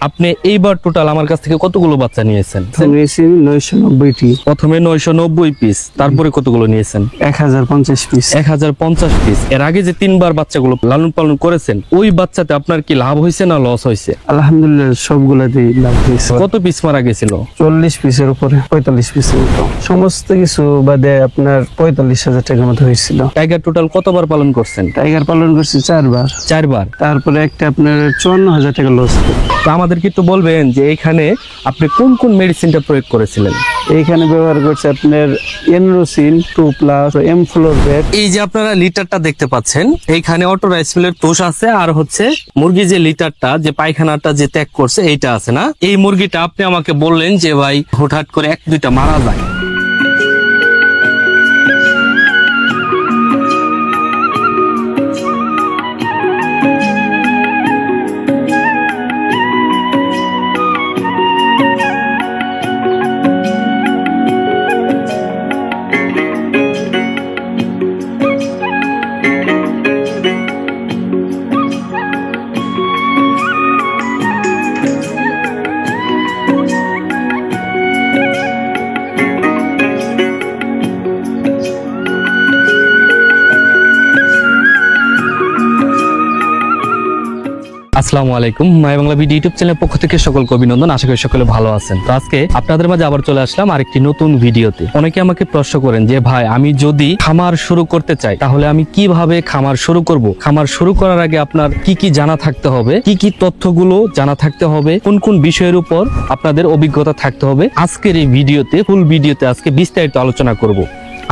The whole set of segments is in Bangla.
আপনি এইবার টোটাল আমার কাছ থেকে কতগুলো বাচ্চা নিয়েছেন? নিয়েছি 990টি। প্রথমে 990 পিস, তারপরে কতগুলো নিয়েছেন? 1050 পিস। 1050 পিস। এর আগে যে 3বার বাচ্চাগুলো লালন পালন করেছেন, ওই বাচ্চাতে আপনার কি লাভ হয়েছে না লস হয়েছে? আলহামদুলিল্লাহ সবগুলাতেই লাভ হয়েছে। কত পিস মারা গেছিল? 40 পিসের উপরে, 45 পিসের মতো। সমস্ত কিছু বাদে আপনার 45,000 টাকার মতো হয়েছিল। টাইগার টোটাল কতবার পালন করছেন? টাইগার পালন করছি 4বার। 4বার। তারপরে একটা আপনার 54,000 টাকা লস। তো আমাদেরকে একটু বলবেন যে এখানে আপনি কোন কোন মেডিসিনটা প্রয়োগ করেছিলেন? এইখানে ব্যবহার করছে আপনার এনরোসিন 2+, এমফ্লোরভেট। এই যে আপনারা লিটারটা দেখতে পাচ্ছেন, এইখানে অটো রাইস মিলের তোষ আছে, আর হচ্ছে মুরগি যে লিটারটা, যে পায়খানাটা যে ত্যাগ করছে, এইটা আছে না? এই মুরগিটা আপনি আমাকে বললেন যে ভাই হুটহাট করে 1-2টা মারা যায়। আসসালামু আলাইকুম, মাই বাংলা ভিডিও ইউটিউব চ্যানেলের পক্ষ থেকে সকলকে অভিনন্দন। আশা করি সকলে ভালো আছেন। তো আজকে আপনাদের মাঝে আবার চলে আসলাম আরেকটি নতুন ভিডিওতে। অনেকে আমাকে প্রশ্ন করেন যে ভাই, আমি যদি খামার শুরু করতে চাই তাহলে আমি কিভাবে খামার শুরু করব? খামার শুরু করার আগে আপনার কি কি জানা থাকতে হবে, কি কি তথ্যগুলো জানা থাকতে হবে, কোন কোন বিষয়ের উপর আপনাদের অভিজ্ঞতা থাকতে হবে, আজকের এই ভিডিওতে, ফুল ভিডিওতে আজকে বিস্তারিত আলোচনা করব।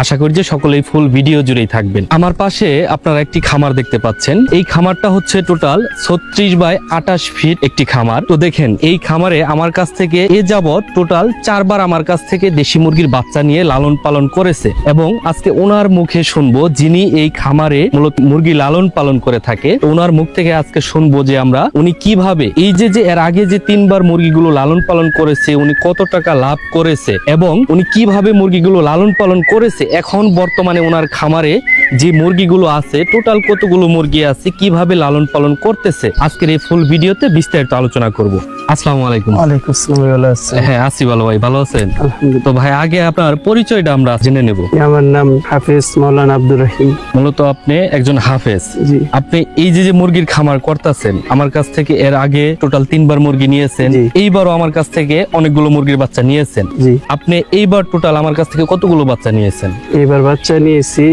আশা করি যে সকলেই ফুল ভিডিও জুড়েই থাকবেন। আমার পাশে আপনারা একটি খামার দেখতে পাচ্ছেন। এই খামারটা হচ্ছে টোটাল 36x28 ফিট একটি খামার। তো দেখেন, এই খামারে আমার কাছ থেকে এ যাবৎ টোটাল 4বার আমার কাছ থেকে দেশি মুরগির বাচ্চা নিয়ে লালন পালন করেছে, এবং আজকে ওনার মুখে শুনবো, যিনি এই খামারে মূলত মুরগি লালন পালন করে থাকে, ওনার মুখ থেকে আজকে শুনবো যে আমরা উনি কিভাবে এই যে এর আগে যে 3বার মুরগিগুলো লালন পালন করেছে, উনি কত টাকা লাভ করেছে, এবং উনি কিভাবে মুরগিগুলো লালন পালন করেছে, এখন বর্তমানে ওনার খামারে যে মুরগিগুলো আছে, টোটাল কতগুলো মুরগি আছে, কিভাবে লালন পালন করতেছে, আজকের এই ফুল ভিডিওতে বিস্তারিত আলোচনা করব। আসসালামু আলাইকুম। ওয়ালাইকুম আসসালাম। ভালো আছেন? হ্যাঁ আছি ভালো ভাই, ভালো আছেন? আলহামদুলিল্লাহ। তো ভাই, আগে আপনার পরিচয়টা আমরা জেনে নেব। আমার নাম হাফেজ মাওলানা আব্দুর রহিম। মূলত আপনি একজন হাফেজ। জি। আপনি এই যে মুরগির খামার করতেছেন, আমার কাছ থেকে এর আগে টোটাল 3বার মুরগি নিয়েছেন, জি। এইবারও আমার কাছ থেকে অনেকগুলো মুরগির বাচ্চা নিয়েছেন। জি। আপনি এইবার টোটাল আমার কাছ থেকে কতগুলো বাচ্চা নিয়েছেন? এবার বাচ্চা নিয়েছি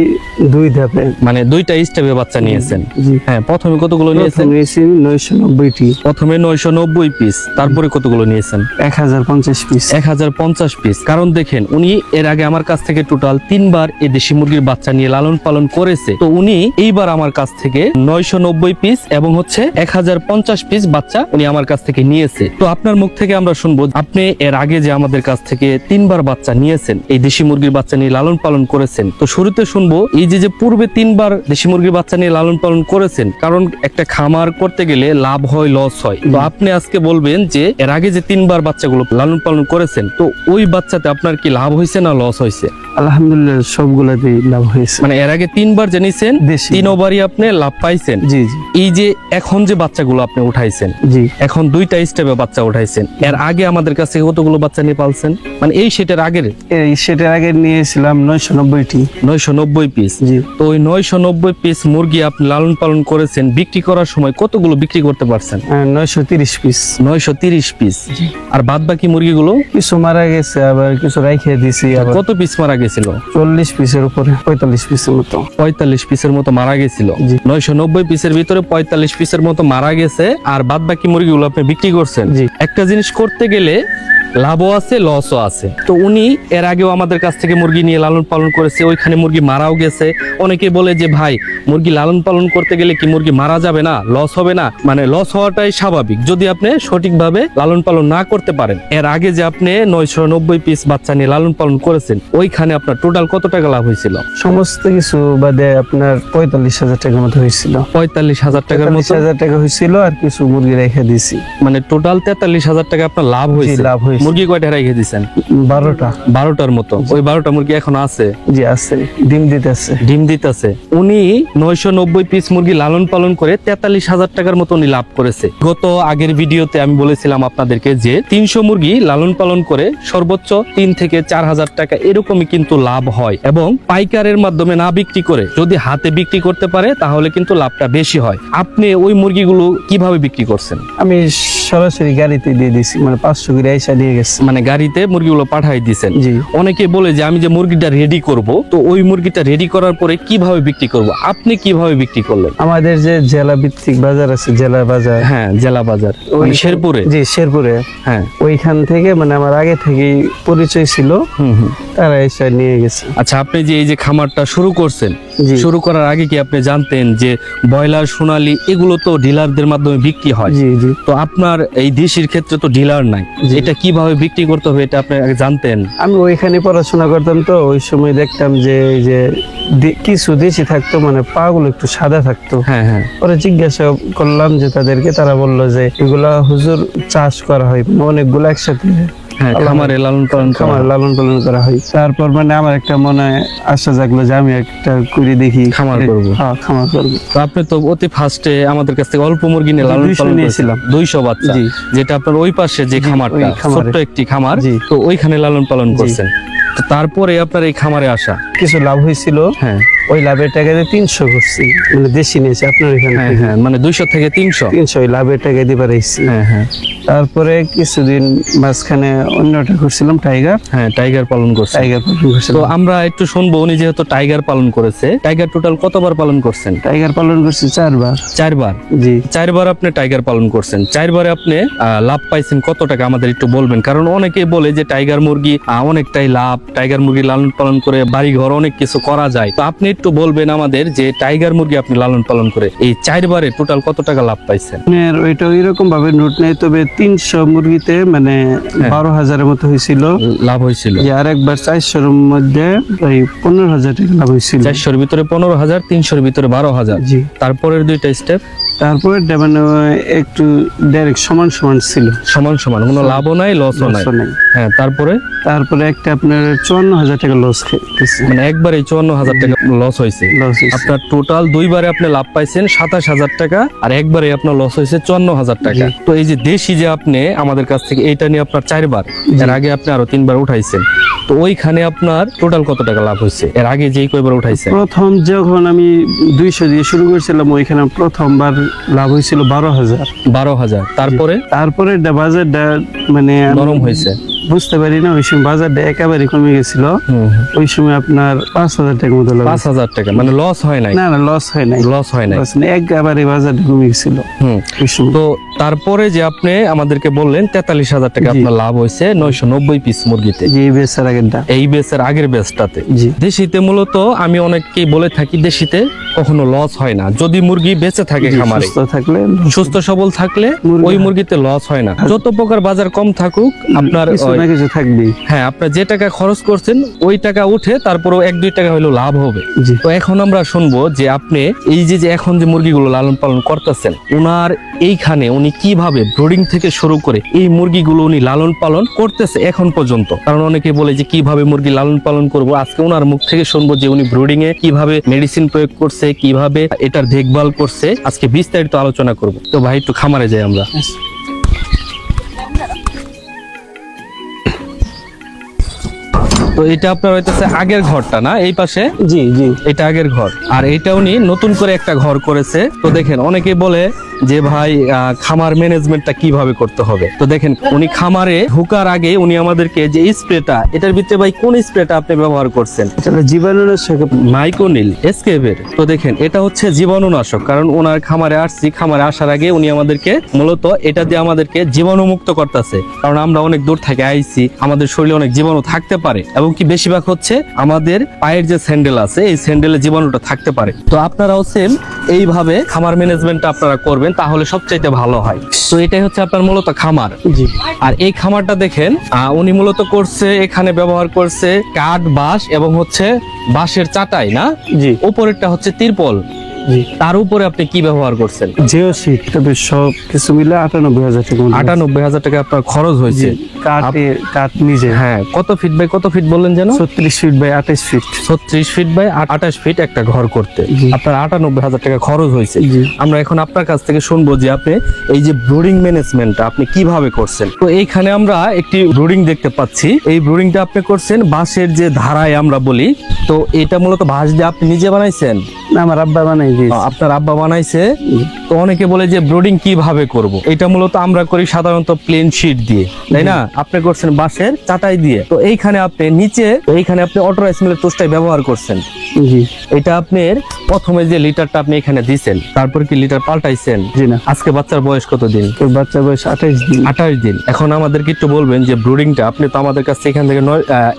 2 ধাপে, মানে 2টা স্টেপে বাচ্চা নিয়েছেন। জি। হ্যাঁ, প্রথমে কতগুলো নিয়েছেন? নিয়েছি 990টি। প্রথমে 990 পিস, তারপরে কতগুলো নিয়েছেন? 1050 পিস। 1050 পিস। কারণ দেখেন, উনি এর আগে আমার কাছ থেকে টোটাল 3বার এই দেশি মুরগির বাচ্চা নিয়ে লালন পালন করেছে। তো উনি এইবার আমার কাছ থেকে 990 পিস এবং হচ্ছে 1050 পিস বাচ্চা উনি আমার কাছ থেকে নিয়েছে। তো আপনার মুখ থেকে আমরা শুনবো, আপনি এর আগে যে আমাদের কাছ থেকে 3বার বাচ্চা নিয়েছেন, এই দেশি মুরগির বাচ্চা নিয়ে লালন পালন করেছেন, তো শুরুতে শুনবো এই যে পূর্বে 3বার দেশি মুরগির বাচ্চা নিয়ে লালন পালন করেছেন, কারণ একটা খামার করতে গেলে লাভ হয়, লস হয়। তো আপনি আজকে বলবেন যে এর আগে যে 3বার বাচ্চাগুলো লালন পালন করেছেন, তো ওই বাচ্চাতে আপনার কি লাভ হয়েছে না লস হয়েছে? আলহামদুলিল্লাহ সবগুলাতেই লাভ হয়েছে। মানে এর আগে 3বার যে নিছেন, দেশি। 3বারই আপনি লাভ পাইছেন। জি জি এই যে এখন যে বাচ্চাগুলো আপনি উঠাইছেন, জি। এখন 2টা স্টেপে বাচ্চা উঠাইছেন, এর আগে আমাদের কাছে কতগুলো বাচ্চা নিয়ে পালছেন? মানে এই সেটার আগের সেটার আগে নিয়েছিলাম 990টি। 990 পিস। জি। তো ওই 990 পিস মুরগি আপনি লালন পালন করেছেন, বিক্রি করার সময় কতগুলো বিক্রি করতে পারছেন? 930 পিস। 930 পিস। আর বাদ বাকি মুরগিগুলো কিছু মারা গেছে, আবার কিছু রাইখে দিছি। আবার কত পিস মারা গেছিল? 40 পিসের উপরে, 45 পিসের মতো। 45 পিসের মতো মারা গেছিল। জি। 990 পিসের ভিতরে 45 পিসের মতো মারা গেছে, আর বাদ বাকি মুরগিগুলো আপনি বিক্রি করছেন। জি। একটা জিনিস করতে গেলে লাভও আছে, লসও আছে। তো উনি এর আগেও আমাদের কাছ থেকে মুরগি নিয়ে লালন পালন করেছে, ওইখানে মুরগি মারাও গেছে। অনেকে বলে যে ভাই, মুরগি লালন পালন করতে গেলে কি মুরগি মারা যাবে না, লস হবে না? মানে লস হওয়াটাই স্বাভাবিক যদি আপনি সঠিকভাবে লালন পালন না করতে পারেন। এর আগে যে আপনি 990 পিস বাচ্চা নিয়ে লালন পালন করেছেন, ওইখানে আপনার টোটাল কত টাকা লাভ হয়েছিল? সমস্ত কিছু বাদে আপনার 45,000 টাকার মতো হয়েছিল। 45,000 টাকার মতো 45,000 টাকা হয়েছিল, আর কিছু মুরগি রেখে দিছি। মানে টোটাল 43,000 টাকা আপনার লাভ হয়েছে। লাভ হয়েছে। মুরগি কয়টা রেখে দিয়েছেন? 12টা। 12টার মতো। ওই 12টা মুরগি এখন আছে? জি আছে, ডিম দিতেছে। ডিম দিতেছে। উনি 990 পিস মুরগি লালন পালন করে 43,000 টাকার মতো উনি লাভ করেছে। গত আগের ভিডিওতে আমি বলেছিলাম আপনাদেরকে যে 300 মুরগি লালন পালন করে সর্বোচ্চ 3 থেকে 4,000 টাকা এরকমই কিন্তু লাভ হয়, এবং পাইকারের মাধ্যমে না বিক্রি করে যদি হাতে বিক্রি করতে পারে তাহলে কিন্তু লাভটা বেশি হয়। আপনি ওই মুরগিগুলো কিভাবে বিক্রি করছেন? আমি সরাসরি গাড়িতে দিয়ে দিছি, মানে 500 করে আইসা নিয়ে গেছে। মানে গাড়িতে মুরগিগুলো পাঠাই দিয়েছেন? জি। অনেকে বলে যে আমি যে মুরগিটা রেডি করব, তো ওই মুরগিটা রেডি করার পরে কিভাবে বিক্রি করব, আপনি কিভাবে বিক্রি করলেন? আমাদের যে জেলা ভিত্তিক বাজার আছে, জেলা বাজার। হ্যাঁ, জেলা বাজার মানে শেরপুরে? জি শেরপুরে। হ্যাঁ, ওইখান থেকে মানে আমার আগে থেকেই পরিচয় ছিল, তারা এসে নিয়ে গেছে। আচ্ছা, আপনি যে এই যে খামারটা শুরু করছেন, জি। শুরু করার আগে কি আপনি জানতেন যে ব্রয়লার, সোনালী এগুলো তো ডিলারদের মাধ্যমে বিক্রি হয়? জি জি। তো আপনার এই দেশির ক্ষেত্রে তো ডিলার নাই, জি। এটা কিভাবে বিক্রি করতে হবে এটা আপনি আগে জানতেন? আমি ওইখানে পড়াশোনা করতাম, তো ওই সময় দেখতাম যে এই যে কিছু দেশি থাকতো, মানে পা গুলো একটু সাদা থাকতো। হ্যাঁ হ্যাঁ। পরে জিজ্ঞাসা করলাম যে তাদেরকে, তারা বললো যে এগুলা হুজুর চাষ করা হয়, অনেকগুলো একসাথে হ্যাঁ, খামারে লালন পালন করা খামার হয়। লালন পালন করা হয়। তারপর মানে আমার একটা মনে আশা জাগলো যে আমি একটা করে দেখি খামার করবো। হ্যাঁ, খামার করবো। তো আপনি তো অতি ফার্স্টে আমাদের কাছ থেকে অল্প মুরগি নিয়ে লালন 200 পালন নিয়েছিলাম। করেছিলাম, 200 বাচ্চা, জি। যেটা আপনার ওই পাশে যে জি, খামারটা, ওই খামারে। ছোট্ট একটি খামার, জি। তো ওইখানে লালন পালন জি। করছেন। তো তারপরে আপনার এই খামারে আসা? কিছু লাভ হয়েছিল। হ্যাঁ ওই লাভের টাকা দিয়ে 300 করছি, মানে দেশি নিয়েছি আপনার এখান হ্যাঁ থেকে। হ্যাঁ, মানে 200 থেকে 300। 300 ওই লাভের টাকা দিয়ে পারাইছি। হ্যাঁ হ্যাঁ তারপরে কিছুদিন মাঝখানে অন্যটা করছিলাম, টাইগার। হ্যাঁ, টাইগার পালন করছেন। টাইগার পালন তো করছিলাম। আমরা একটু শুনবো, উনি যেহেতু টাইগার পালন করেছে, টাইগার টোটাল কতবার পালন করছেন? টাইগার পালন করছি 4 বার। 4 বার। জি। 4 বার আপনি টাইগার পালন করছেন। 4 বারে আপনি লাভ পাইছেন কত টাকা আমাদের একটু বলবেন? কারণ অনেকে বলে যে টাইগার মুরগি অনেকটাই লাভ, টাইগার মুরগি লালন পালন করে বাড়ি ঘর অনেক কিছু করা যায়। তো আপনি একটু বলবেন আমাদের যে টাইগার মুরগি আপনি লালন পালন করে এই 4 বারে টোটাল কত টাকা লাভ পাইছেন? আপনার ওইটা ওইরকম ভাবে নোট নেই, তবে 300 মুরগিতে মানে 12,000-এর মতো হয়েছিল লাভ হয়েছিল। আর একবার 400-এর মধ্যে প্রায় 15,000 টাকা লাভ হয়েছিল। 400-এর ভিতরে 15,000, 300-এর ভিতরে 12,000। জি। তারপরের দুইটা স্টেপ তারপরে মানে একটু ডাইরেক্ট সমান সমান ছিল, সমান সমান, কোনো লাভও নাই লসও নাই। লসও নাই। হ্যাঁ, তারপরে একটা আপনার 54,000 টাকা লস খেয়েছে। মানে একবারে 54,000 টাকা লস হয়েছে। লস আপনার টোটাল 2 বারে আপনি লাভ পাইছেন 27,000 টাকা, আর একবারে আপনার লস হয়েছে 54,000 টাকা। তো এই যে দেশি যে আপনি আমাদের কাছ থেকে এইটা নিয়ে আপনার 4 বার, এর আগে আপনি আরো 3 বার উঠাইছেন, তো ওইখানে আপনার টোটাল কত টাকা লাভ হয়েছে এর আগে যেই কয়বার উঠাইছেন? প্রথম যখন আমি 200 দিয়ে শুরু করেছিলাম, ওইখানে প্রথমবার লাভ হয়েছিল 12,000। 12,000। তারপরে বাজারটা মানে নরম হয়েছে, বুঝতে পারি না, ওই সময় বাজারটা একেবারে কমে গেছিল। ওই সময় আপনার 5,000 টাকা মতো লাভ। 5,000 টাকা, মানে লস হয় নাই? না না, লস হয় নাই। লস হয় নাই, একেবারে বাজারটা কমে গেছিল ওই সময়। তো তারপরে যে আপনি আমাদেরকে বললেন 43,000 টাকা আপনার লাভ হয়েছে 990 পিস মুরগিতে, যে বেচার আগেরটা, এই বেচের আগের বেচটাতে। জি। দেশিতে মূলত আমি অনেককেই বলে থাকি দেশিতে কখনো লস হয় না, যদি মুরগি বেঁচে থাকে খামারে, সুস্থ থাকলে, সুস্থ সবল থাকলে ওই মুরগিতে লস হয় না। যত প্রকার বাজার কম থাকুক আপনার কিছু না কিছু থাকবেই। হ্যাঁ, আপনার যে টাকা খরচ করছেন ওই টাকা উঠে তারপরও 1-2 টাকা হলেও লাভ হবে। জি। তো এখন আমরা শুনবো যে আপনি এই যে এখন যে মুরগিগুলো লালন পালন করতেছেন, ওনার এইখানে উনি কিভাবে ব্রিডিং থেকে শুরু করে এই মুরগিগুলো উনি লালন পালন করতেছে এখন পর্যন্ত। কারণ অনেকে বলে যে কিভাবে মুরগি লালন পালন করব, আজকে ওনার মুখ থেকে শুনবো যে উনি ব্রিডিং এ কিভাবে মেডিসিন প্রয়োগ করছে, কিভাবে এটার দেখভাল করছে, আজকে বিস্তারিত আলোচনা করব। তো ভাই একটু খামারে যাই আমরা। তো এটা আপনার হইতেছে আগের ঘরটা না, এই পাশে? জি জি, এটা আগের ঘর, আর এটা উনি নতুন করে একটা ঘর করেছে। তো দেখেন অনেকে বলে যে ভাই খামার ম্যানেজমেন্টটা কিভাবে করতে হবে। তো দেখেন উনি খামারে ঢোকার আগে উনি আমাদেরকে যে স্প্রেটা, এটার ভিতরে ভাই কোন স্প্রেটা আপনি ব্যবহার করছেন? এটা জীবাণুনাশক মাইকোনিল এসকেভের। তো দেখেন এটা হচ্ছে জীবাণুনাশক, কারণ ওনার খামারে আসছি, খামারে আসার আগে উনি আমাদেরকে মূলত এটা দিয়ে আমাদেরকে জীবাণুমুক্ত করতেছে। কারণ আমরা অনেক দূর থেকে আইছি, আমাদের শরীরে অনেক জীবাণু থাকতে পারে, এবং কি বেশিরভাগ হচ্ছে আমাদের পায়ের যে স্যান্ডেল আছে এই স্যান্ডেলে জীবাণুটা থাকতে পারে। তো আপনারাও সেম এইভাবে খামার ম্যানেজমেন্টটা আপনারা করবেন, তাহলে সবচাইতে ভালো হয়। তো এটাই হচ্ছে আপনার মূলত খামার। জি। আর এই খামারটা দেখেন উনি মূলত করছে, এখানে ব্যবহার করছে কাঠ, বাঁশ এবং হচ্ছে বাঁশের চাটাই না, জি। উপরেরটা হচ্ছে তিরপল, জি। তার উপরে আপনি কি ব্যবহার করছেন? যেও শীত, তবে সব কিছু মিলে 98,000 টাকা মতো। 98,000 টাকা আপনার খরচ হয়েছে। কাঠ নিজে। হ্যাঁ, কত ফিট বাই কত ফিট বললেন যেন? 36 feet by 28 feet. 36 feet by 28 feet একটা ঘর করতে জি। আপনার 98,000 টাকা খরচ হয়েছে। জি। আমরা এখন আপনার কাছ থেকে শুনবো যে আপনি এই যে ব্রুডিং ম্যানেজমেন্টটা আপনি কিভাবে করছেন। তো এইখানে আমরা একটি ব্রুডিং দেখতে পাচ্ছি। এই ব্রুডিংটা আপনি করছেন বাঁশের যে ধারায় আমরা বলি। তো এটা মূলত বাঁশ দিয়ে আপনি নিজে বানাইছেন? না, আমার আব্বা বানাই দিয়েছে। আপনার আব্বা বানাইছে। তো অনেকে বলে যে ব্রুডিং কিভাবে করব, এটা মূলত আমরা করি সাধারণত প্লেন শীট দিয়ে, তাই না? আপনি করছেন বাঁশের চাটাই দিয়ে। তো এইখানে আপনি নিচে এইখানে আপনি অটো রাইস মিলের তোষটাই ব্যবহার করছেন। জি। এটা আপনার প্রথমে যে লিটারটা আপনি এখানে দিছেন, তারপর কি লিটার পাল্টাইছেন? জি না। আজকে বাচ্চার বয়স কত দিন? তোর বাচ্চার বয়স 28 দিন। 28 দিন। এখন আমাদেরকে একটু বলবেন যে ব্রুডিংটা আপনি তো আমাদের কাছে এখান থেকে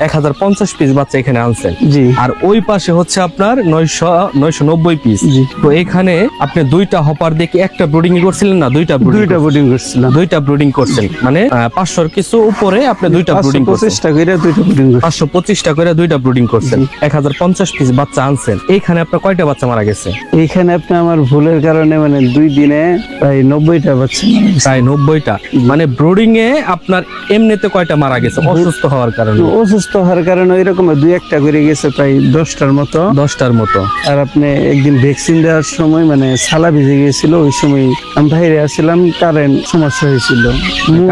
1050 পিস বাচ্চা এখানে আনছেন, জি। আর ওই পাশে হচ্ছে আপনার 990 পিস। জি। তো এখানে আপনি দুইটা হপার দেখে একটা ব্রুডিং করছিলেন না? দুইটা বোর্ডিং করছিলাম। দুইটা ব্রুডিং করছেন, মানে 500 কিছু উপরে আপনি দুইটা ব্রুডিং করছেন। 525 টাকা করে দুইটা বোর্ডিং করছি। 525 টাকা করে দুইটা ব্রুডিং করছেন। 1050 পিস বাচ্চা আনছেন। এইখানে আপনার কয়টা বাচ্চা মারা গেছে? এইখানে আপনি আমার ভুলের কারণে মানে 2 দিনে প্রায় 90টা বাচ্চা মারা গেছে। প্রায় 90টা। মানে ব্রুডিং এ আপনার এমনিতে কয়টা মারা গেছে অসুস্থ হওয়ার কারণে? অসুস্থ হওয়ার কারণে ওইরকম 2-1টা করে গেছে, প্রায় 10টার মতো। 10টার মতো। আর আপনি একদিন ভ্যাকসিন দেওয়ার সময় মানে ছালা ভিজে গিয়েছিল, ওই সময় আমি বাইরে আসছিলাম, কারেন্ট সমস্যা হয়েছিল।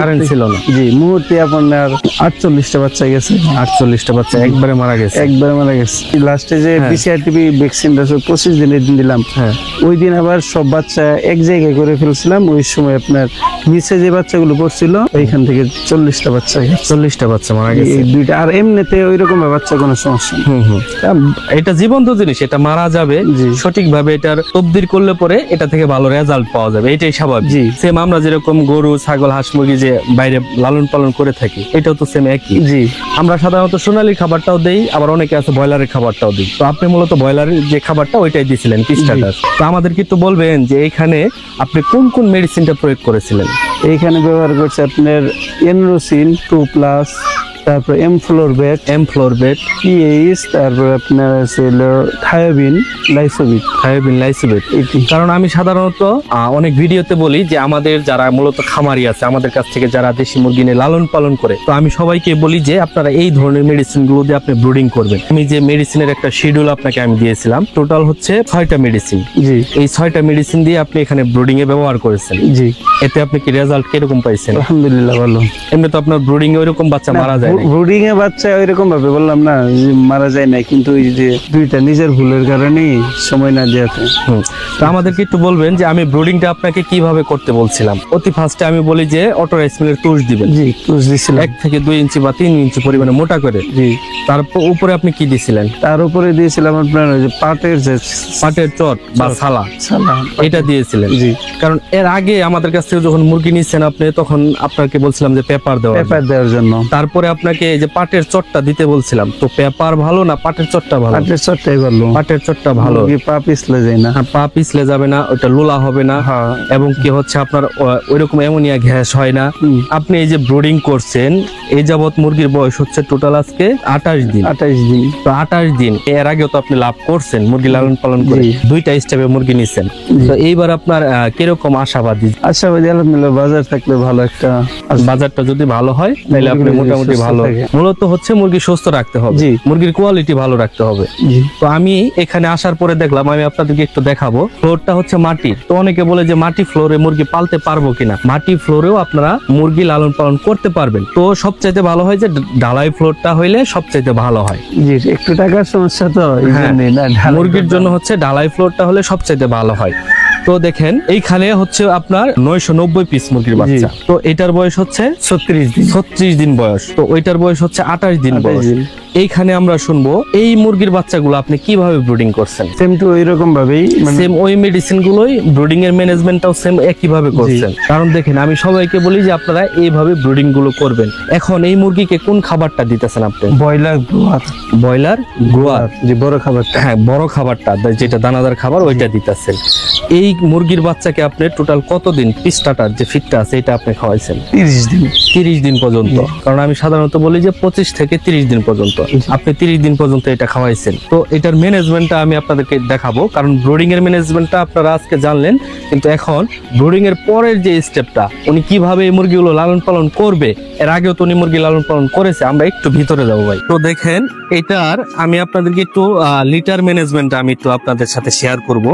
কারেন্ট ছিল না। জি, মুহূর্তে আপনার 48টা বাচ্চা গেছে। 48টা বাচ্চা একবারে মারা গেছে। একবারে মারা গেছে। লাস্টে যে হ্যাঁ। BCRTB ভ্যাকসিনটা 25 দিনের দিন দিলাম, হ্যাঁ। ওই দিন আবার সব বাচ্চা এক জায়গায় করে ফেলছিলাম। ওই সময় আপনার নিচে যে বাচ্চাগুলো পড়ছিল ওইখান থেকে 40টা বাচ্চা গেছে। 40টা বাচ্চা মারা গেছে। এই দুইটা। আর এমনিতে ওইরকম বাচ্চা কোনো সমস্যা নেই। এটা জীবন্ত জিনিস, এটা মারা যাবে। জি। সঠিকভাবে এটার তবদির করলে পরে এটা থেকে ভালো রেজাল্ট পাওয়া যাবে, এটাই স্বাভাবিক। জি। সেম আমরা যেরকম গরু, ছাগল, হাঁস, মুরগি যে বাইরে লালন পালন করে থাকি, এটাও তো সেম একই। জি। আমরা সাধারণত সোনালী খাবারটাও দেই, আবার অনেকে আছে ব্রয়লারের খাবারটাও দিই। তো আপনি মূলত ব্রয়লারের যে খাবারটা ওইটাই দিয়েছিলেন কি স্ট্যাটাস? তো আমাদেরকে একটু বলবেন যে এইখানে আপনি কোন কোন মেডিসিনটা প্রয়োগ করেছিলেন? এইখানে ব্যবহার করছে আপনার এনরোসিন 2+, তারপর এমফ্লোরবেট, PAS, তারপর আপনার ছিল থায়োবিন, লাইসোবিট। কারণ আমি সাধারণত অনেক ভিডিওতে বলি যে আমাদের যারা মূলত খামারি আছে, আমাদের কাছ থেকে যারা দেশি মুরগি নিয়ে লালন পালন করে, তো আমি সবাইকে বলি যে আপনারা এই ধরনের মেডিসিন গুলো দিয়ে আপনি ব্রুডিং করবেন। আমি যে মেডিসিনের একটা শিডিউল আপনাকে আমি দিয়েছিলাম, টোটাল হচ্ছে 6টা মেডিসিন। জি। এই 6টা মেডিসিন দিয়ে আপনি এখানে ব্রুডিং এ ব্যবহার করেছেন। জি। এতে আপনি কি রেজাল্ট কিরকম পাইছেন? আলহামদুলিল্লাহ ভালো। এমনি তো আপনার ব্রুডিং এ ওইরকম বাচ্চা মারা যায় না। ব্রুডিং এ বাচ্চা ওইরকম ভাবে বললাম না যে মারা যায় না, কিন্তু ওই যে দুইটা নিজের ভুলের কারণে সময় না দেওয়াতে। তো আমাদেরকে একটু বলবেন যে আমি ব্রুডিংটা আপনাকে কিভাবে করতে বলছিলাম। অতি ফার্স্টে আমি বলি যে অটো রাইস মিলের তুষ দিবেন। জি, তুষ দিছিলাম 1 থেকে 2 ইঞ্চি বা 3 ইঞ্চি পরিমাণে মোটা করে। জি। তারপর উপরে আপনি কি দিছিলেন? তার উপরে দিয়েছিলাম আপনার ওই যে পাটের চট বা ছালা, এটা দিয়েছিলেন। জি। কারণ এর আগে আমাদের কাছ থেকে যখন মুরগি নিচ্ছেন আপনি, তখন আপনাকে বলছিলাম যে পেপার দেওয়ার জন্য। তারপরে আপনাকে এই যে পাটের চটটা দিতে বলছিলাম। তো পেপার ভালো না পাটের চটটা ভালো? পাটের চটটাই ভালো। পাটের চটটা ভালো। পা পিছলে যায় না। পা পিছলে যাবে না, ওটা লোলা হবে না, এবং কি হচ্ছে আপনার ওইরকম অ্যামোনিয়া গ্যাস হয় না। আপনি এই যে ব্রুডিং করছেন, এই যাবত মুরগির বয়স হচ্ছে টোটাল আজকে 28 দিন। 28 দিন। তো 28 দিন এর আগেও তো আপনি লাভ করছেন মুরগি লালন পালন করে, 2টা স্টেপে মুরগি নিচ্ছেন। তো এইবার আপনার কিরকম আশাবাদী? আলহামদুলিল্লাহ, বাজার থাকলে ভালো একটা। বাজারটা যদি ভালো হয় তাহলে আপনি মোটামুটি ভালো। মূলত হচ্ছে মুরগি সুস্থ রাখতে হবে, মুরগির কোয়ালিটি ভালো রাখতে হবে। তো আমি এখানে আসার পরে দেখলাম, আমি আপনাদেরকে একটু দেখাবো। ফ্লোরটা হচ্ছে মাটির। তো অনেকে বলে যে মাটি ফ্লোরে মুরগি পালতে পারবো কিনা। মাটি ফ্লোরেও আপনারা মুরগি লালন পালন করতে পারবেন। তো সবচাইতে ভালো হয় যে ঢালাই ফ্লোরটা হইলে সবচাইতে ভালো হয়। জি, একটু টাকার সমস্যা তো এই জন্যই না, মুরগির জন্য হচ্ছে ঢালাই ফ্লোরটা হলে সবচাইতে ভালো হয়। তো দেখেন এইখানে হচ্ছে আপনার 990 পিস মুরগির বাচ্চা। তো এটার বয়স হচ্ছে 36 দিন বয়স। তো ওইটার বয়স হচ্ছে 28 দিন বয়স। এইখানে আমরা শুনবো এই মুরগির বাচ্চাগুলো আপনি কিভাবে ব্রুডিং করছেন। সেম টু ওইরকম ভাবেই, সেম ওই মেডিসিন গুলোই, ব্রুডিং এর ম্যানেজমেন্টটাও সেম একই ভাবে করছেন। কারণ দেখেন আমি সবাইকে বলি যে আপনারা এইভাবে ব্রুডিং গুলো করবেন। এখন এই মুরগিকে কোন খাবারটা দিতেছেন আপনি? ব্রয়লার গ্রোয়ার, যে বড় খাবারটা। হ্যাঁ, বড় খাবারটা যেটা দানাদার খাবার ওইটা দিতেছেন। এই মুরগির বাচ্চাকে আপনি টোটাল কতদিন স্টার্টার যে ফিটটা আছে এটা আপনি খাওয়াইছেন? 30 দিন। 30 দিন পর্যন্ত। কারণ আমি সাধারণত বলি যে 25 থেকে 30 দিন পর্যন্ত। আপনি 30 দিন পর্যন্ত এটা খাওয়াইছেন। তো এটার ম্যানেজমেন্টটা আমি আপনাদেরকে দেখাবো, কারণ ব্রোডিং এর ম্যানেজমেন্টটা আপনারা আজকে জানলেন, কিন্তু এখন ব্রোডিং এর পরের যে স্টেপটা উনি কিভাবে এই মুরগিগুলো লালন পালন করবে, এর আগেও তো উনি মুরগি লালন পালন করেছে। আমরা একটু ভিতরে যাবো ভাই। তো দেখেন এটার আমি আপনাদেরকে একটু লিটার ম্যানেজমেন্টটা আমি একটু আপনাদের সাথে শেয়ার করব।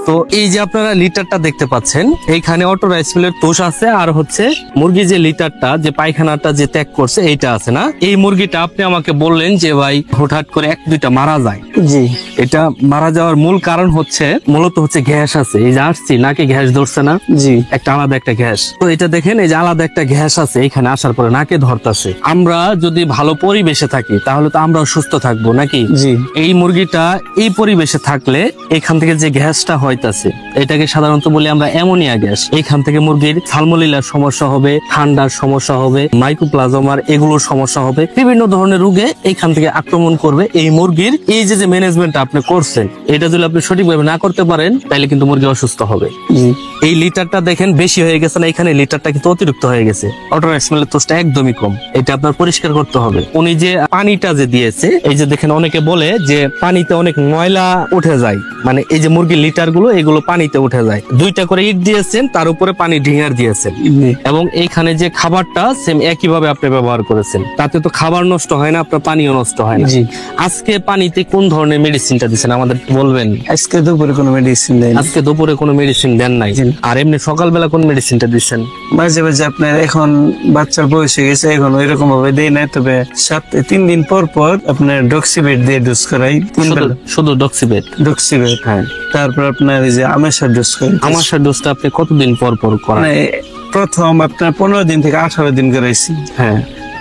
তো এই যে আপনারা লিটারটা দেখতে পাচ্ছেন, এইখানে অটো রাইস মিলের তোষ আছে, আর হচ্ছে মুরগি যে লিটারটা যে পায়খানাটা যে ত্যাগ করছে এইটা আছে না। এই মুরগিটা আপনি আমাকে বললেন যে ভাই হঠাৎ করে 1-2টা মারা যায়। জি, এটা মারা যাওয়ার মূল কারণ মূলত হচ্ছে গ্যাস আছে। এই যে আসছি নাকে গ্যাস ধরছে না, জি, একটা আলাদা একটা গ্যাস। তো এটা দেখেন এই যে আলাদা একটা গ্যাস আছে এখানে আসার পরে নাকে ধরতেছে। আমরা যদি ভালো পরিবেশে থাকি তাহলে তো আমরাও সুস্থ থাকবো নাকি? জি, এই মুরগিটা এই পরিবেশে থাকলে এখান থেকে যে গ্যাসটা হইতাছে এটাকে সাধারণত বলি আমরা অ্যামোনিয়া গ্যাস। এখান থেকে মুরগির সালমোনেলার সমস্যা হবে, ঠান্ডার সমস্যা হবে, মাইক্রোপ্লাজমার এগুলোর সমস্যা হবে, বিভিন্ন ধরনের রোগে এখান থেকে আক্রমণ করবে। এই মুরগির এই যে ম্যানেজমেন্ট আপনি করছেন, এটা যদি আপনি সঠিকভাবে না করতে পারেন তাহলে কিন্তু মুরগি অসুস্থ হবে। জি। এই লিটারটা দেখেন বেশি হয়ে গেছে না, এখানে লিটারটা কিন্তু অতিরিক্ত হয়ে গেছে। অটোরাইসমেলের তোষটা একদমই কম, এটা আপনার পরিষ্কার করতে হবে। উনি যে পানিটা যে দিয়েছে, এই যে দেখেন অনেকে বলে যে পানিতে অনেক ময়লা উঠে যায়, মানে এই যে মুরগির লিটার গুলো এগুলো পানিতে উঠে যায়। 2টা করে ইট দিয়েছেন, তার উপরে পানি ঢিঙার দিয়েছেন, এবং এইখানে যে খাবারটা সেম একইভাবে আপনি ব্যবহার করেছেন। তাতে তো খাবার নষ্ট হয় না, আপনার পানিও নষ্ট হয় না। জি। আজকে পানিতে কোন ধরনের মেডিসিনটা দিচ্ছেন আমাদের বলবেন? আজকে দুপুরে কোনো মেডিসিন দেয় না। আজকে দুপুরে কোনো মেডিসিন দেন নাই। জি। আর এমনি সকালবেলা কোন মেডিসিনটা দিচ্ছেন? মাঝে মাঝে আপনার এখন বাচ্চার বয়স হয়ে গেছে, এখন ওইরকম ভাবে দেয় না, তবে 3 দিন পর পর আপনার ডক্সিবেট দিয়ে ডোজ করাই। শুধু ডক্সিবেট? ডক্সিবেট, হ্যাঁ। তারপর আপনার এই যে আমেশার ডোজ করাই। আমাশার ডোজটা আপনি কতদিন পর পর করেন? মানে প্রথম আপনার 15 দিন থেকে 18 দিন করাইছি। হ্যাঁ।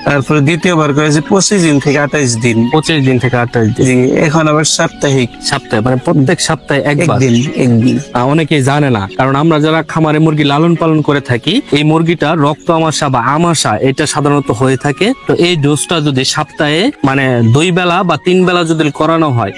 তারপরে দ্বিতীয়বার করেছি 25 দিন থেকে 28 দিন। 25 দিন থেকে 28 দিন। জি, এখন আবার সাপ্তাহিক। সপ্তাহে মানে প্রত্যেক সপ্তাহে একবার? একদিন। অনেকেই জানে না, কারণ আমরা যারা খামারে মুরগি লালন পালন করে থাকি, এই মুরগিটা রক্ত আমাশা বা আমাশা এটা সাধারণত হয়ে থাকে। তো এই ডোজটা যদি সপ্তাহে মানে 2 বেলা বা 3 বেলা যদি করানো হয়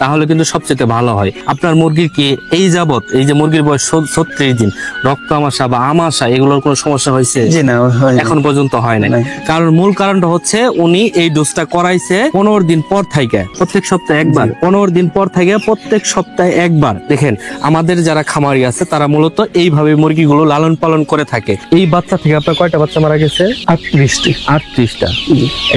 তাহলে কিন্তু সবচেয়ে ভালো হয়। আপনার মুরগির কি এই যাবত এই যে মুরগির বয়স 36 দিন রক্ত আমাশা বা আমাশা এগুলোর কোনো সমস্যা হয়েছে? জি না, হয়নি। এখন পর্যন্ত হয় নাই। কারণ মূল কারণটা হচ্ছে উনি এই ডোজটা করাইছে 15 দিন পর থেকে, প্রত্যেক সপ্তাহে একবার। 15 দিন পর থেকে প্রত্যেক সপ্তাহে একবার। দেখেন আমাদের যারা খামারি আছে তারা মূলত এইভাবে মুরগিগুলো লালন পালন করে থাকে। এই বাচ্চা থেকে আপনার কয়টা বাচ্চা মারা গেছে? 38টা।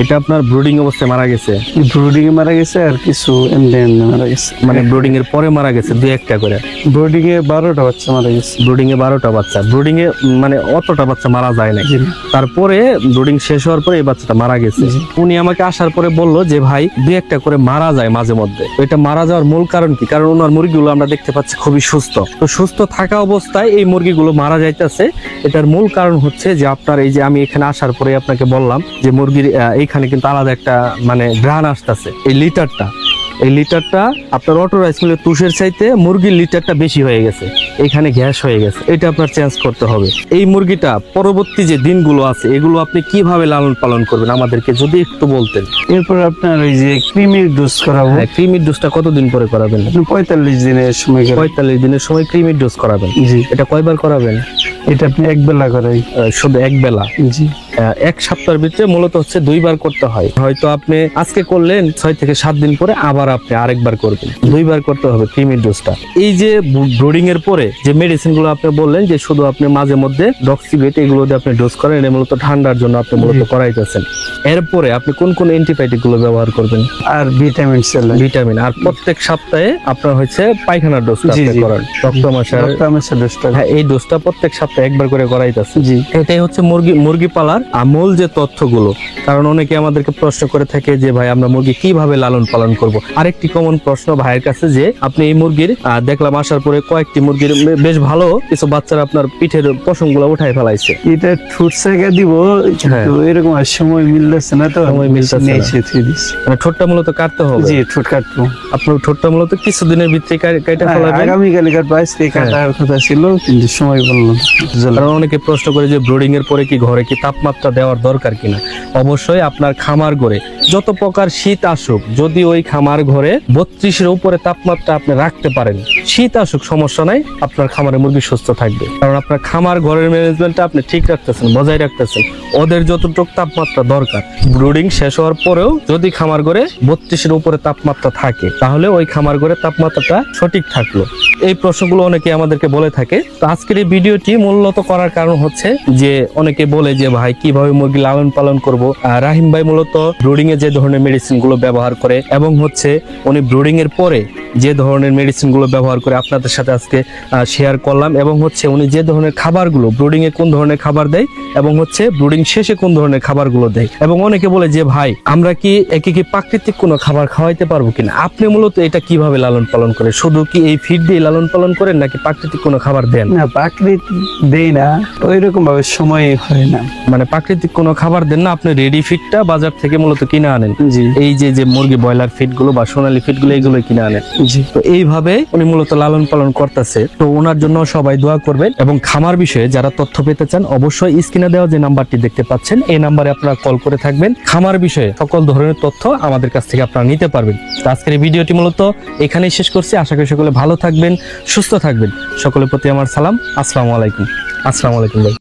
এটা আপনার ব্রুডিং অবস্থায় মারা গেছে? ব্রুডিং এ মারা গেছে, আর কিছু এমনি মারা গেছে। মানে ব্রুডিং এর পরে মারা গেছে 2-1টা করে? ব্রুডিং এ 12টা বাচ্চা মারা গেছে। ব্রুডিং এ 12টা বাচ্চা। ব্রুডিং এ মানে অতটা বাচ্চা মারা যায় না। তারপরে ব্রুডিং শেষ হওয়ার পরে এই বাচ্চাটা মারা গেছে। উনি আমাকে আসার পরে বলল যে ভাই 2-1টা করে মারা যায় মাঝে মধ্যে। এটা মারা যাওয়ার মূল কারণ কি? কারণ ওনার মুরগিগুলো আমরা দেখতে পাচ্ছি খুবই সুস্থ। তো সুস্থ থাকা অবস্থায় এই মুরগিগুলো মারা যাইতেছে। এটার মূল কারণ হচ্ছে যে আপনার এই যে আমি এখানে আসার পরে আপনাকে বললাম যে মুরগির এইখানে কিন্তু আলাদা একটা মানে ঘ্রাণ আসতেছে। এই লিটারটা আপনার অটো রাইস মিলের তুষের চাইতে মুরগির লিটারটা বেশি হয়ে গেছে, এখানে গ্যাস হয়ে গেছে। এটা আপনার চেঞ্জ করতে হবে। এই মুরগিটা পরবর্তী যে দিনগুলো আছে এগুলো আপনি কিভাবে লালন পালন করবেন আমাদেরকে যদি একটু বলতেন। এরপর আপনার ওই যে ক্রিমির ডোজ করাবো। ক্রিমির ডোজটা কতদিন পরে করাবেন? 45 দিনের সময়। 45 দিনের সময় ক্রিমির ডোজ করাবেন? জি। এটা কয়বার করাবেন? এটা আপনি এক বেলা করাই। শুধু এক বেলা? জি। 1 সপ্তাহের ভিতরে মূলত হচ্ছে 2 বার করতে হয়। হয়তো আপনি আজকে করলেন, 6 থেকে 7 দিন পরে আবার আপনি আরেকবার করবেন। 2 বার করতে হবে ক্রিমির ডোজটা। এই যে ব্রুডিং এর পরে যে মেডিসিন গুলো আপনি বললেন যে শুধু আপনি মাঝে মধ্যে ডক্সিবেট এগুলো দিয়ে আপনি ডোজ করেন, এটা মূলত ঠান্ডার জন্য আপনি মূলত করাইতেছেন। এরপরে আপনি কোন কোন অ্যান্টিবায়োটিক গুলো ব্যবহার করবেন? আর ভিটামিন। আর প্রত্যেক সপ্তাহে আপনার হচ্ছে পায়খানার ডোজটা আপনি করান, রক্ত আমাশার ডোজটা। হ্যাঁ, এই ডোজটা প্রত্যেক সপ্তাহে একবার করে করাইতেছেন। জি। এটাই হচ্ছে মুরগি পালার আমূল যে তথ্যগুলো। কারণ অনেকে আমাদেরকে প্রশ্ন করে থাকে যে ভাই আমরা মুরগি কিভাবে লালন পালন করব। আরেকটি কমন প্রশ্ন ভাইয়ের কাছে যে আপনি এই মুরগির দেখলাম আসার পরে কয়েকটি মুরগির বেশ ভালো কিছু বাচ্চারা আপনার পিঠের পশমগুলো উঠাই ফেলাইছে। এটা ঠোঁট সেকা দিব, কিন্তু এরকম আর সময় মিলতেছে না, তো সময় মিলতেছে না। মানে ঠোঁটটা মূলত কাটতে হবে? জি, ঠোঁট কাটবো। আপনার ঠোঁটটা মূলত কিছুদিনের ভিতরে কেটে ফেলাবেন? আগামীকাল কাটবো, আজকে কাটার কথা ছিল কিন্তু সময় বললাম। কারণ অনেকে প্রশ্ন করে যে ব্রুডিং এর পরে কি ঘরে কি তাপমাত্রা দেওয়ার দরকার কিনা। অবশ্যই আপনার খামার ঘরে যত প্রকার শীত আসুক, যদি ওই খামার ঘরে 32-এর উপরে তাপমাত্রা আপনি রাখতে পারেন, শীত আসুক সমস্যা নাই, আপনার খামারে মুরগি সুস্থ থাকবে। কারণ আপনার খামার ঘরের ম্যানেজমেন্টটা আপনি ঠিক রাখতেছেন, বজায় রাখতেছেন। ওদের যতটুকু তাপমাত্রা দরকার, ব্রুডিং শেষ হওয়ার পরেও যদি খামার ঘরে 32-এর উপরে তাপমাত্রা থাকে, তাহলে ওই খামার ঘরে তাপমাত্রাটা সঠিক থাকলো। এই প্রশ্নগুলো অনেকে আমাদেরকে বলে থাকে। তো আজকের এই ভিডিওটি মূলত করার কারণ হচ্ছে যে অনেকে বলে যে ভাই কিভাবে মুরগি লালন পালন করব। রাহিম ভাই মূলত ব্রুডিং এ যে ধরনের মেডিসিন গুলো ব্যবহার করে এবং হচ্ছে উনি ব্রুডিং এর পরে যে ধরনের মেডিসিন গুলো ব্যবহার করে আপনাদের সাথে আজকে শেয়ার করলাম, এবং হচ্ছে উনি যে ধরনের খাবারগুলো ব্রুডিং এ কোন ধরনের খাবার দেয় এবং হচ্ছে ব্রুডিং শেষে কোন ধরনের খাবারগুলো দেয়। এবং অনেকে বলে যে ভাই আমরা কি একে কি প্রাকৃতিক কোনো খাবার খাওয়াইতে পারবো কিনা। আপনি মূলত এটা কিভাবে লালন পালন করে, শুধু কি এই ফিড দিয়ে লালন পালন করেন নাকি প্রাকৃতিক কোনো খাবার দেন? না, প্রাকৃতিক দেই না, ওই রকম ভাবে সময় হয় না। মানে প্রাকৃতিক কোনো খাবার দেন না, আপনি রেডি ফিডটা বাজার থেকে মূলত কিনে আনেন। জি এই যে মুরগি ব্রয়লার ফিড গুলো বা সোনালী ফিড গুলো এগুলো কিনে আনেন। জি। তো এইভাবে উনি মূলত লালন পালন করতেছে। তো ওনার জন্য সবাই দোয়া করবেন। এবং খামার বিষয়ে যারা তথ্য পেতে চান, অবশ্যই স্ক্রিনে দেওয়া যে নাম্বারটি দেখতে পাচ্ছেন, এই নাম্বারে আপনারা কল করে থাকবেন। খামার বিষয়ে সকল ধরনের তথ্য আমাদের কাছ থেকে আপনারা নিতে পারবেন। তো আজকের এই ভিডিওটি মূলত এখানেই শেষ করছি। আশা করি সকলে ভালো থাকবেন, সুস্থ থাকবেন। সকলের প্রতি আমার সালাম। আসসালামু আলাইকুম। আসসালামু আলাইকুম ভাই।